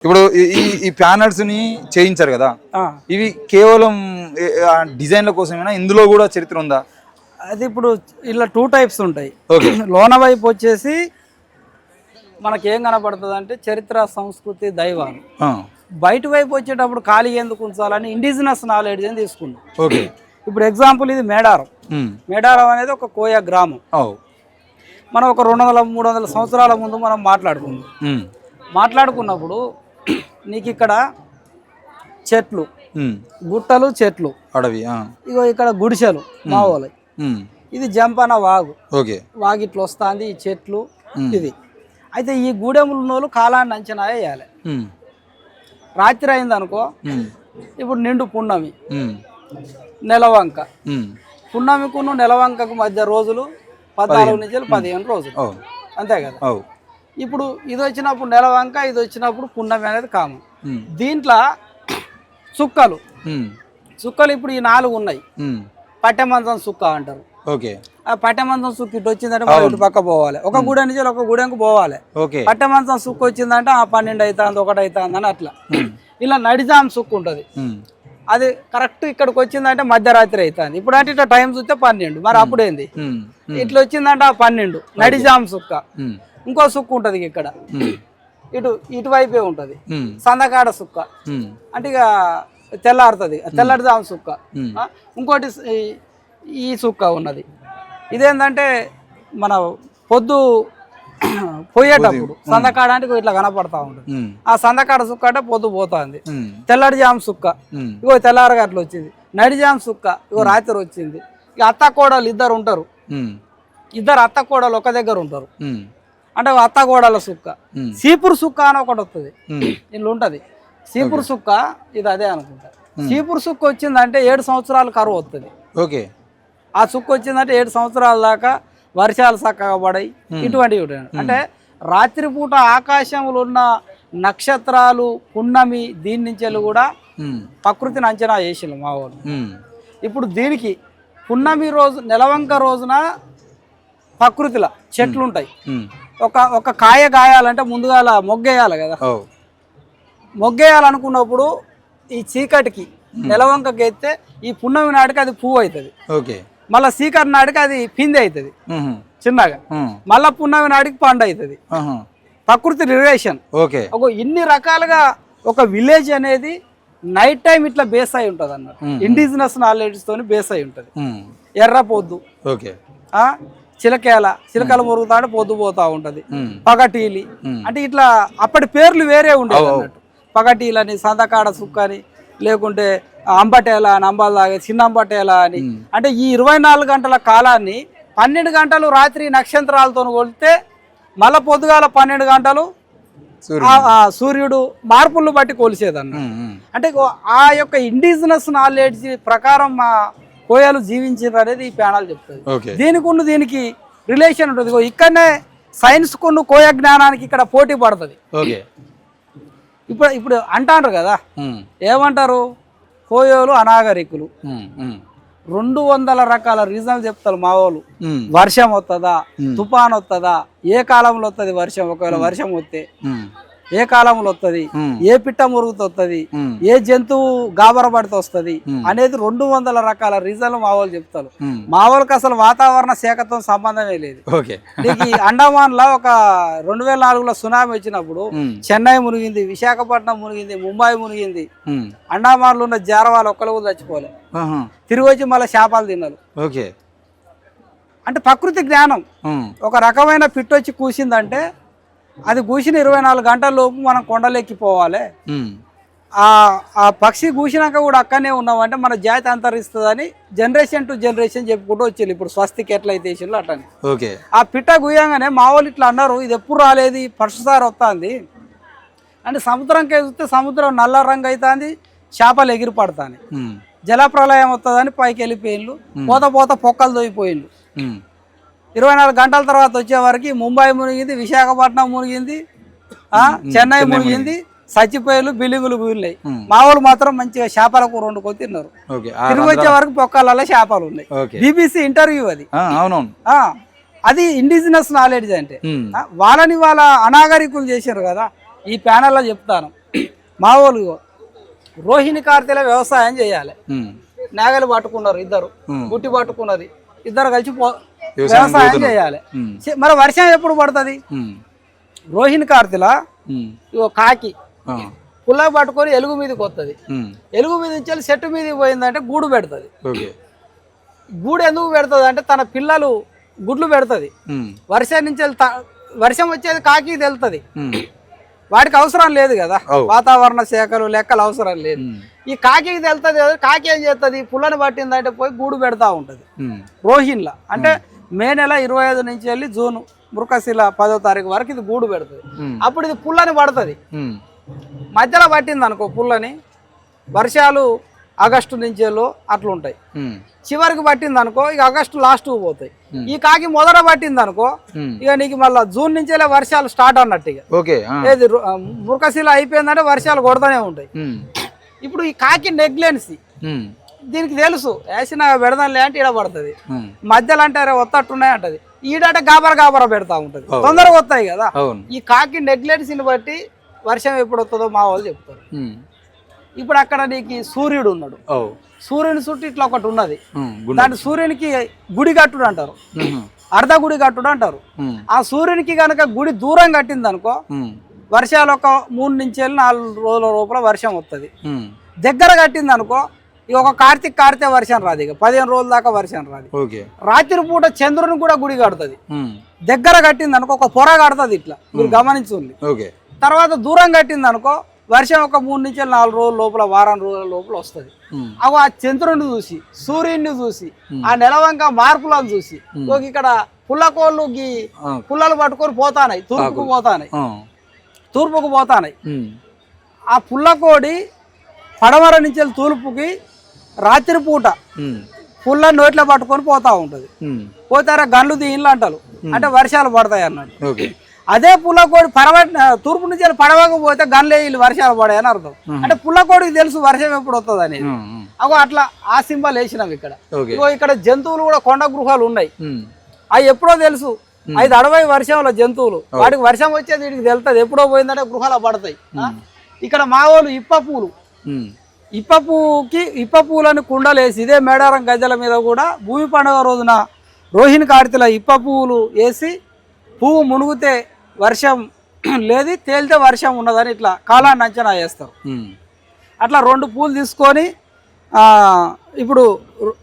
ఇప్పుడు ఈ ప్యానల్స్ ని చేయించారు కదా, ఇవి కేవలం డిజైన్ల కోసమేనా? ఇందులో కూడా చరిత్ర ఉందా? అది ఇప్పుడు ఇలా 2 టైప్స్ ఉంటాయి. లోన వైపు వచ్చేసి మనకేం కనపడుతుంది అంటే చరిత్ర, సంస్కృతి, దైవాలు. బయట వైపు వచ్చేటప్పుడు ఖాళీ ఎందుకు ఉంచాలని ఇండిజినస్ నాలెడ్జ్ అని తీసుకున్నాం. ఇప్పుడు ఎగ్జాంపుల్ ఇది మేడారం. మేడారం అనేది ఒక కోయ గ్రామం. మనం ఒక 200-300 సంవత్సరాల ముందు మనం మాట్లాడుకున్నప్పుడు నీకు ఇక్కడ చెట్లు, గుట్టలు, చెట్లు, అడవి, ఇగో ఇక్కడ గుడిసెలు మా వాళ్ళవి. ఇది జంపన వాగు. వాగు ఇట్లా వస్తుంది, ఈ చెట్లు ఇది. అయితే ఈ గూడెములు ఉన్నోళ్ళు కాలాన్ని అంచనా వేయాలి. రాత్రి అయింది అనుకో, ఇప్పుడు నిండు పున్నమి, నెలవంక. పున్నమికును నెలవంకకు మధ్య రోజులు 14 నుంచి 15 రోజులు, అంతే కదా. ఇప్పుడు ఇది వచ్చినప్పుడు నెలవంక, ఇది వచ్చినప్పుడు పున్నమి అనేది కామన్. దీంట్లో చుక్కలు ఇప్పుడు ఈ 4 ఉన్నాయి. పట్టెమంచం చుక్క అంటారు. ఆ పట్టెమంచం సుక్క ఇటు వచ్చిందంటే మనం ఇటు పక్క పోవాలి, ఒక గూడెం నుంచి ఒక గూడెంకు పోవాలి. పట్టెమంచం సుక్క వచ్చిందంటే 12 అవుతుంది, 1 అవుతుంది అని అట్లా. ఇలా నడిజాం సుక్క ఉంటుంది, అది కరెక్ట్ ఇక్కడికి వచ్చిందంటే మధ్యరాత్రి అవుతుంది. ఇప్పుడు అంటే ఇట్లా టైం చూస్తే 12, మరి అప్పుడేంది ఇట్లా వచ్చిందంటే 12 నడిజాం సుక్క. ఇంకో సుక్క ఉంటది ఇక్కడ, ఇటువైపే ఉంటది సందకాడ సుక్క, అంటే ఇక తెల్లారుతుంది, తెల్లడిజాం సుక్క. ఇంకోటి ఈ సుక్క ఉన్నది, ఇదేంటంటే మన పొద్దు పోయేటప్పుడు సందకాడానికి ఇట్లా కనపడతా ఉంటుంది. ఆ సందకాడ సుక్క అంటే పొద్దు పోతుంది. తెల్లడిజాం సుక్క ఇగో తెల్లారగా అట్లా వచ్చింది. నడిజాం సుక్క ఇగో రాత్రి వచ్చింది. ఇక అత్త కోడలు ఇద్దరు ఉంటారు, ఇద్దరు అత్త కోడలు ఒక దగ్గర ఉంటారు అంటే అత్త కోడల సుక్క. సీపురు సుక్క అని ఒకటి వస్తుంది, ఇల్లు ఉంటది సీపురు సుక్క, ఇది అదే అనుకుంటా. సీపురు సుక్క వచ్చిందంటే 7 సంవత్సరాలు కరువు వస్తుంది. ఆ సుక్క వచ్చిందంటే 7 సంవత్సరాల దాకా వర్షాలు చక్కగా పడాయి. ఇటువంటివి అంటే రాత్రిపూట ఆకాశంలో ఉన్న నక్షత్రాలు, పున్నమి, దీని నుంచి కూడా ప్రకృతిని అంచనా చేసిండు మా వాళ్ళు. ఇప్పుడు దీనికి పున్నమి రోజు, నెలవంక రోజున ప్రకృతిలో చెట్లు ఉంటాయి. ఒక కాయ గాయాలంటే ముందుగా మొగ్గేయాలి కదా. మొగ్గేయాలనుకున్నప్పుడు ఈ చీకటికి నెలవంకకి ఎత్తే ఈ పున్నమి నాటికి అది పువ్వు అవుతుంది. మళ్ళా చీకటి నాటికి అది పిండి అవుతుంది చిన్నగా. మళ్ళా పున్నమి నాటికి పండు అవుతుంది. ప్రకృతి రిలేషన్ ఇన్ని రకాలుగా ఒక విలేజ్ అనేది నైట్ టైం ఇట్లా బేస్ అయి ఉంటది అన్నట్టు. ఇండిజినస్ నాలెడ్జ్ తోని బేస్ అయి ఉంటది. ఎర్ర పొద్దు, చిలకల మురుగుతాడు, పొద్దు పోతా ఉంటది. పగటీలి అంటే ఇట్లా అప్పటి పేర్లు వేరే ఉండేది అన్నట్టు. పగటీలని, సందకాడ సుక్క అని, లేకుంటే అంబటేల అని, అంబాలాగే చిన్న అంబటేల అని. అంటే ఈ 24 గంటల కాలాన్ని 12 గంటలు రాత్రి నక్షత్రాలతో కొలితే మళ్ళా పొద్దుగాల 12 గంటలు సూర్యుడు మార్పులను బట్టి కొలిసేదన్న. అంటే ఆ యొక్క ఇండిజినస్ నాలెడ్జ్ ప్రకారం మా కోయలు జీవించారు అనేది ఈ ప్యానల్ చెప్తుంది. దీనికి రిలేషన్ ఉంటుంది. ఇక్కడనే సైన్స్ కొను కోయ జ్ఞానానికి ఇక్కడ పోటీ పడుతుంది. ఇప్పుడు అంటారు కదా, ఏమంటారు, కోయోలు అనాగరికులు. 200 రకాల రీజన్లు చెప్తారు మా వాళ్ళు. వర్షం వస్తుందా, తుఫాన్ వస్తుందా, ఏ కాలంలో వస్తుంది వర్షం, ఒకవేళ వర్షం వస్తే ఏ కాలంలో వస్తుంది, ఏ పిట్ట మురుగుతో వస్తుంది, ఏ జంతువు గాబరపడితే వస్తుంది అనేది 200 రకాల రీజన్లు మా వాళ్ళు చెప్తారు. మా వాళ్ళకి అసలు వాతావరణ శాఖతో సంబంధమే లేదు. నీకు అండమాన్ లో ఒక 2004లో సునామీ వచ్చినప్పుడు చెన్నై మునిగింది, విశాఖపట్నం మునిగింది, ముంబై మునిగింది. అండమాన్ లో ఉన్న జారవాళ్ళు ఒక్కరు కూడా చచ్చిపోలే, తిరిగి వచ్చి మళ్ళీ చేపలు తిన్నారు. అంటే ప్రకృతి జ్ఞానం. ఒక రకమైన పిట్టొచ్చి కూసిందంటే అది కూసిన 24 గంటల లోపు మనం కొండలెక్కిపోవాలి. ఆ పక్షి కూసినాక కూడా అక్కడనే ఉన్నామంటే మన జాతి అంతరిస్తుందని జనరేషన్ టు జనరేషన్ చెప్పుకుంటూ వచ్చేది. ఇప్పుడు స్వస్తికి ఎట్లయితే వేసిండ్రు అట్లని. ఆ పిట్ట గుయ్యంగానే మా వాళ్ళు ఇట్లా అన్నారు, ఇది ఎప్పుడు రాలేదు, ఫస్ట్సారి వస్తుంది అంటే. సముద్రంకి చూస్తే సముద్రం నల్ల రంగు అవుతుంది, చేపలు ఎగిరి పడతాయి, జలప్రలయం వస్తుందని పైకి వెళ్ళిపోయిండ్రు. పోత పొక్కలు దొరికిపోయిండ్రు. 24 గంటల తర్వాత వచ్చేవరకు ముంబై మునిగింది, విశాఖపట్నం మునిగింది, చెన్నై మునిగింది, చచ్చిపోయేలు, బిల్డింగులు కూలినాయి. మా వాళ్ళు మాత్రం మంచిగా చేపల కూర వండుకొని తిన్నారు. తిరిగి వచ్చే వరకు పొక్కలలో చేపలు ఉన్నాయి. BBC ఇంటర్వ్యూ అది. అది ఇండిజినస్ నాలెడ్జ్ అంటే. వాళ్ళని వాళ్ళ అనాగరికులు చేశారు కదా. ఈ ప్యానల్లో చెప్తాను, మా వాళ్ళు రోహిణి కార్తెల వ్యవసాయం చేయాలి. నాగలు పట్టుకున్నారు ఇద్దరు, గుట్టి పట్టుకున్నది ఇద్దరు కలిసి వ్యవసాయం చేయాలి. మరి వర్షం ఎప్పుడు పడుతుంది? రోహిణి కార్తెల ఇగో కాకి పుల్ల పట్టుకొని ఎలుగు మీదకి వస్తుంది. ఎలుగు మీద నుంచి చెట్టు మీదకి పోయిందంటే గూడు పెడుతుంది. గూడు ఎందుకు పెడుతుంది అంటే తన పిల్లలు గుడ్లు పెడుతుంది. వర్షం నుంచి వర్షం వచ్చేది కాకి తెలుస్తుంది. వాడికి అవసరం లేదు కదా, వాతావరణ శాఖలు లెక్కలు అవసరం లేదు. ఈ కాకి తెలుస్తుంది కదా, కాకి ఏం చేస్తుంది? పుల్లని పట్టిందంటే పోయి గూడు పెడతా ఉంటుంది. రోహిణిలా అంటే మే నెల 25 నుంచి వెళ్ళి జూన్ మృగశిల 10వ తారీఖు వరకు ఇది గూడు పెడుతుంది. అప్పుడు ఇది పుల్లని పడుతుంది. మధ్యలో పట్టింది అనుకో పుల్లని, వర్షాలు ఆగస్టు నుంచి అట్లుంటాయి. చివరికి పట్టింది అనుకో ఇక ఆగస్టు లాస్ట్ పోతాయి. ఈ కాకి మొదట పట్టింది అనుకో ఇక నీకు మళ్ళీ జూన్ నుంచే వర్షాలు స్టార్ట్ అన్నట్టు. ఇక ఏది మృగశిల అయిపోయిందంటే వర్షాలు కొడతానే ఉంటాయి. ఇప్పుడు ఈ కాకి నెగ్లెన్సీ దీనికి తెలుసు, వేసిన పెడదాంలే అంటే ఈడ పడుతుంది. మధ్యలో అంటే అరే ఒత్తట్టున్నాయి అంటది, ఈడంటే గాబర పెడతా ఉంటది, తొందరగా వస్తాయి కదా. ఈ కాకి నెగ్లెన్సీని బట్టి వర్షం ఎప్పుడు వస్తుందో మా వాళ్ళు చెప్తారు. ఇప్పుడు అక్కడ నీకు సూర్యుడు ఉన్నాడు, సూర్యుని చుట్టూ ఇట్లా ఒకటి ఉన్నది, దాని సూర్యునికి గుడి కట్టుడు అంటారు, అర్ధ గుడి కట్టుడు అంటారు. ఆ సూర్యునికి కనుక గుడి దూరం కట్టింది అనుకో వర్షాలు ఒక 3 నుంచి 4 రోజుల లోపల వర్షం వస్తుంది. దగ్గర కట్టింది అనుకో ఇక ఒక కార్తీక వర్షం రాదు, ఇక 15 రోజుల దాకా వర్షం రాదు. రాత్రి పూట చంద్రుని కూడా గుడి కడుతుంది. దగ్గర కట్టింది అనుకో ఒక పొర కడుతుంది, ఇట్లా మీరు గమనించుంది. తర్వాత దూరం కట్టింది అనుకో వర్షం ఒక 3 నుంచి 4 రోజుల లోపల, వారం రోజుల లోపల వస్తుంది. అవి ఆ చంద్రుడిని చూసి, సూర్యుడిని చూసి, ఆ నెలవంక మార్పులను చూసి ఇక్కడ పుల్లకోళ్ళు పుల్లలు పట్టుకొని పోతానాయి, తూర్పుకు పోతానాయి. ఆ పుల్లకోడి పడమర నుంచి తూర్పుకి రాత్రిపూట పుల్ల నోట్లో పట్టుకొని పోతా ఉంటది. పోతారా గన్లు దీనిలో అంటారు, అంటే వర్షాలు పడతాయి అన్నట్టు. అదే పుల్లకోడి తూర్పు నుంచి పడవకపోతే గన్లే వర్షాలు పడాయని అర్థం. అంటే పుల్లకోడికి తెలుసు వర్షం ఎప్పుడు వస్తుంది అనేది. అగో అట్లా ఆ సింబల్ వేసినాం ఇక్కడ. ఇగో ఇక్కడ జంతువులు కూడా కొండ గృహాలు ఉన్నాయి, అవి ఎప్పుడో తెలుసు. 5 అడవై వర్షంలో జంతువులు, వాటికి వర్షం వచ్చేది వీటికి తెలుస్తుంది, ఎప్పుడో పోయిందంటే గృహాలు పడతాయి. ఇక్కడ మా వాళ్ళు ఇప్ప పూలని కుండలేసి ఇదే మేడారం గద్దెల మీద కూడా భూమి పండుగ రోజున రోహిణి కార్తెల ఇప్ప పువ్వులు వేసి పువ్వు మునుగుతే వర్షం లేదు, తేలితే వర్షం ఉన్నదని ఇట్లా కాలాన్ని అంచనా వేస్తారు. అట్లా 2 పూలు తీసుకొని ఇప్పుడు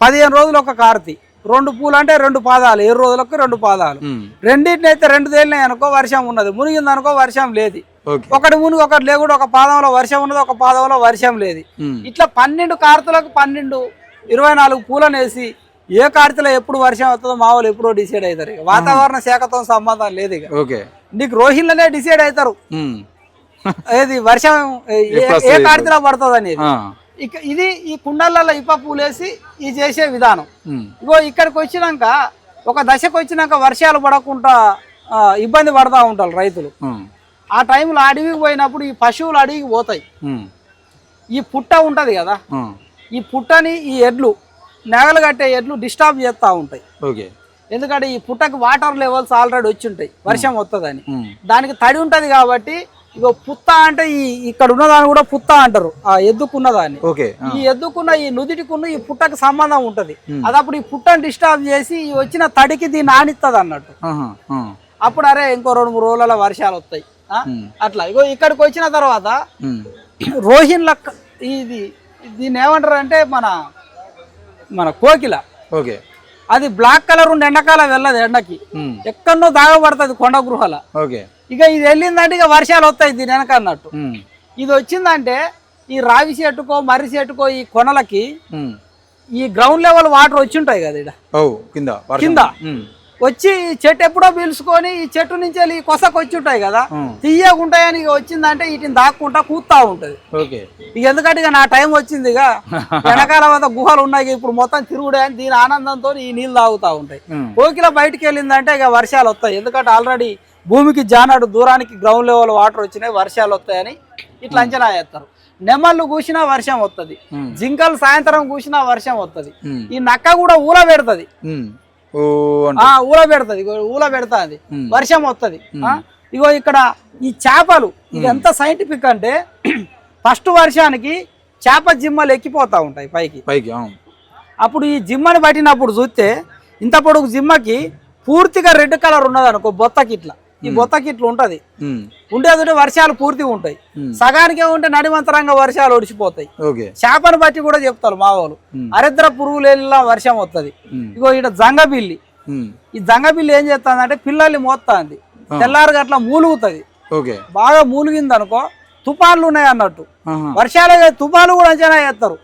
15 రోజులు ఒక కార్తీ, 2 పూలు అంటే 2 పాదాలు, 7 రోజులకు 2 పాదాలు. రెండింటిని అయితే 2 తేలినాయి అనుకో వర్షం ఉన్నది, మునిగింది అనుకో వర్షం లేదు. ఒకటి మునిగి ఒకటి లేకుండా ఒక పాదంలో వర్షం ఉన్నది, ఒక పాదంలో వర్షం లేదు. ఇట్లా 12 కార్తెలకు 24 పూలను వేసి ఏ కార్తెలో ఎప్పుడు వర్షం వస్తుందో మా వాళ్ళు ఎప్పుడో డిసైడ్ అవుతారు. ఇక వాతావరణ శాఖతో సంబంధం లేదు, ఇక నీకు రోహిణిలోనే డిసైడ్ అవుతారు ఏది వర్షం ఏ కార్తెలో పడుతుంది అనేది. ఇక ఇది ఈ కుండలలో ఇప్ప పూలేసి ఇది చేసే విధానం. ఇగో ఇక్కడికి వచ్చినాక ఒక దశకు వచ్చినాక వర్షాలు పడకుండా ఇబ్బంది పడతా ఉంటారు రైతులు. ఆ టైంలో అడవికి పోయినప్పుడు ఈ పశువులు అడవికి పోతాయి. ఈ పుట్ట ఉంటది కదా, ఈ పుట్టని ఈ ఎడ్లు నెగలు కట్టే ఎడ్లు డిస్టర్బ్ చేస్తూ ఉంటాయి. ఎందుకంటే ఈ పుట్టకి వాటర్ లెవెల్స్ ఆల్రెడీ వచ్చి ఉంటాయి వర్షం వస్తుందని, దానికి తడి ఉంటది కాబట్టి. ఇగో పుత్త అంటే ఇక్కడ ఉన్నదాన్ని కూడా పుత్త అంటారు, ఆ ఎద్దుకున్నదాన్ని. ఈ ఎద్దుకున్న ఈ నుదిటికున్న ఈ పుట్టకి సంబంధం ఉంటది. అది అప్పుడు ఈ పుట్టని డిస్టర్బ్ చేసి వచ్చిన తడికి దీన్ని ఆనిస్తుంది అన్నట్టు. అప్పుడు అరే ఇంకో 2-3 రోజుల వర్షాలు వస్తాయి అట్లా. ఇగో ఇక్కడికి వచ్చిన తర్వాత రోహిణి దీన్ని ఏమంటారు అంటే మన కోకిల, అది బ్లాక్ కలర్ ఉండి ఎండాకాలం వెళ్ళదు, ఎండకి ఎక్కడో దాగబడుతుంది కొండ గృహాల. ఇక ఇది వెళ్ళిందంటే ఇక వర్షాలు వస్తాయి దీని వెనక అన్నట్టు. ఇది వచ్చిందంటే ఈ రావి చెట్టుకో మర్రి చెట్టుకో ఈ కొనలకి ఈ గ్రౌండ్ లెవెల్ వాటర్ వచ్చి ఉంటాయి కదా ఇక్కడ కింద వచ్చి చెట్టు ఎప్పుడో పీల్చుకొని ఈ చెట్టు నుంచి వెళ్ళి కొసకు వచ్చి ఉంటాయి కదా, తీయకుంటాయని ఇక వచ్చిందంటే వీటిని దాక్కుంటా కూతా ఉంటది. ఇక ఎందుకంటే ఇక నా టైం వచ్చింది, ఇక వెనకాల గుహలు ఉన్నాయి, ఇప్పుడు మొత్తం తిరుగుడే అని దీని ఆనందంతో ఈ నీళ్ళు తాగుతా ఉంటాయి. కోకిల బయటికి వెళ్ళిందంటే ఇక వర్షాలు వస్తాయి, ఎందుకంటే ఆల్రెడీ భూమికి జానాడు దూరానికి గ్రౌండ్ లెవెల్ వాటర్ వచ్చినాయి, వర్షాలు వస్తాయని ఇట్లా అంచనా చేస్తారు. నెమళ్ళు కూసినా వర్షం వస్తుంది, జింకలు సాయంత్రం కూసినా వర్షం వస్తుంది. ఈ నక్క కూడా ఊల పెడుతుంది, ఊల పెడుతుంది వర్షం వస్తుంది. ఇగో ఇక్కడ ఈ చేపలు ఇది ఎంత సైంటిఫిక్ అంటే ఫస్ట్ వర్షానికి చేప జిమ్మలు ఎక్కిపోతూ ఉంటాయి పైకి పైకి అప్పుడు ఈ జిమ్మని పట్టినప్పుడు చూస్తే ఇంత పొడుగు జిమ్మకి పూర్తిగా రెడ్ కలర్ ఉన్నది అనుకో బొత్తకి ఇట్లా ఈ బొత్తకి ఇట్లా ఉంటది ఉండేది వర్షాలు పూర్తిగా ఉంటాయి సగానికే ఉంటే నడిమంతరంగా వర్షాలు ఒడిచిపోతాయి చేపను బట్టి కూడా చెప్తారు మా వాళ్ళు అరిద్ర పురుగులేలా వర్షం వస్తుంది ఇగో ఇక్కడ జంగబిల్లి ఈ జంగబిల్లి ఏం చేస్తుంది అంటే పిల్లల్ని మోస్తుంది తెల్లారుగా అట్లా మూలుగుతుంది బాగా మూలిగింది అనుకో తుఫాన్లు ఉన్నాయి అన్నట్టు వర్షాలు తుఫాన్లు కూడా అంచనా చేస్తారు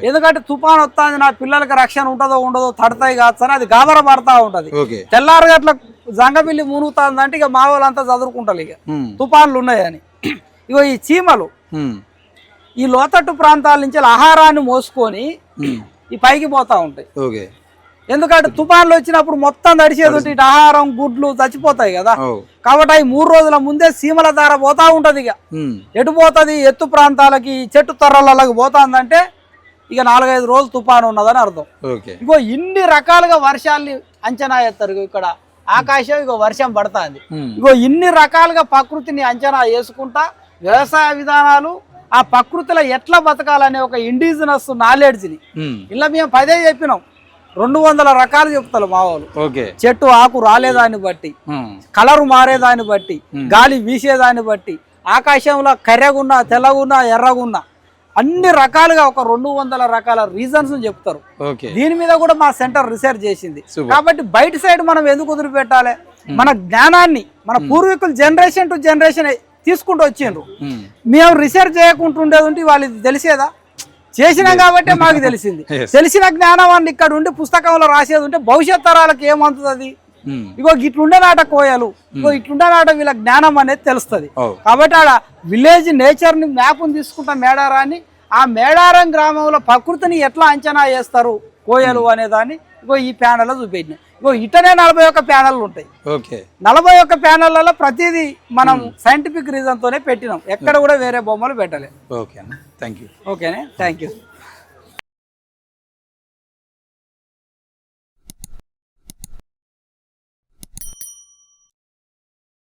ఎందుకంటే తుఫాన్ వస్తుంది నా పిల్లలకి రక్షణ ఉంటుందో ఉండదో తడతాయి కాదు అని అది గాబర పడతా ఉంటది తెల్లారుగా అట్లా జంగబిల్లి మునుగుతుంది అంటే ఇక మా వాళ్ళంతా చదువుకుంటారు ఇక తుఫాన్లు ఉన్నాయని ఇగో ఈ చీమలు ఈ లోతట్టు ప్రాంతాల నుంచి ఆహారాన్ని మోసుకొని ఈ పైకి పోతా ఉంటాయి ఎందుకంటే తుఫాన్లు వచ్చినప్పుడు మొత్తం తడిచేది ఉంటే ఇటు ఆహారం గుడ్లు చచ్చిపోతాయి కదా కాబట్టి అవి 3 రోజుల ముందే సీమల దార పోతా ఉంటది ఇక ఎటు పోతుంది ఎత్తు ప్రాంతాలకి చెట్టు తొర్రలకి పోతుందంటే ఇక 4-5 రోజులు తుఫాను ఉన్నదని అర్థం ఇంకో ఇన్ని రకాలుగా వర్షాల్ని అంచనా వేస్తారు ఇక్కడ ఆకాశం ఇగో వర్షం పడుతుంది ఇగో ఇన్ని రకాలుగా ప్రకృతిని అంచనా వేసుకుంటా వ్యవసాయ విధానాలు ఆ ప్రకృతిలో ఎట్లా బతకాలనే ఒక ఇండిజినస్ నాలెడ్జ్ని ఇలా మేము 10 చెప్పినాం 200 రకాలు చెప్తారు మా వాళ్ళు చెట్టు ఆకు రాలేదాన్ని బట్టి కలరు మారేదాన్ని బట్టి గాలి వీసేదాన్ని బట్టి ఆకాశంలో కర్రెగున్నా తెల్లగున్నా ఎర్రగున్నా అన్ని రకాలుగా ఒక 200 రకాల రీజన్స్ చెప్తారు దీని మీద కూడా మా సెంటర్ రీసెర్చ్ చేసింది కాబట్టి బయట సైడ్ మనం ఎందుకు వదిలిపెట్టాలి మన జ్ఞానాన్ని మన పూర్వీకులు జనరేషన్ టు జనరేషన్ తీసుకుంటూ వచ్చిండ్రు మేము రీసెర్చ్ చేయకుంటుండేది ఉంటే వాళ్ళు తెలిసేదా చేసినాం కాబట్టి మాకు తెలిసింది తెలిసిన జ్ఞానం అన్ని ఇక్కడ ఉండి పుస్తకంలో రాసేది ఉంటే భవిష్యత్ తరాలకు ఏమంటుంది ఇగో ఇట్లుండే నాట కోయలు ఇగో ఇట్లుండే నాట వీళ్ళ జ్ఞానం అనేది తెలుస్తుంది కాబట్టి ఆడ విలేజ్ నేచర్ ని మ్యాప్ని తీసుకుంటా మేడారాన్ని ఆ మేడారం గ్రామంలో ప్రకృతిని ఎట్లా అంచనా చేస్తారు కోయలు అనే దాన్ని ఇగో ఈ ప్యానెల్లో చూపెట్టినాయి ఇగో ఇటనే 41 ప్యానెల్లు ఉంటాయి 41 ప్యానెళ్లలో ప్రతిదీ మనం సైంటిఫిక్ రీజన్ తోనే పెట్టినాం ఎక్కడ కూడా వేరే బొమ్మలు పెట్టలేదు ఓకేనా థ్యాంక్ యూ ఓకేనే థ్యాంక్ యూ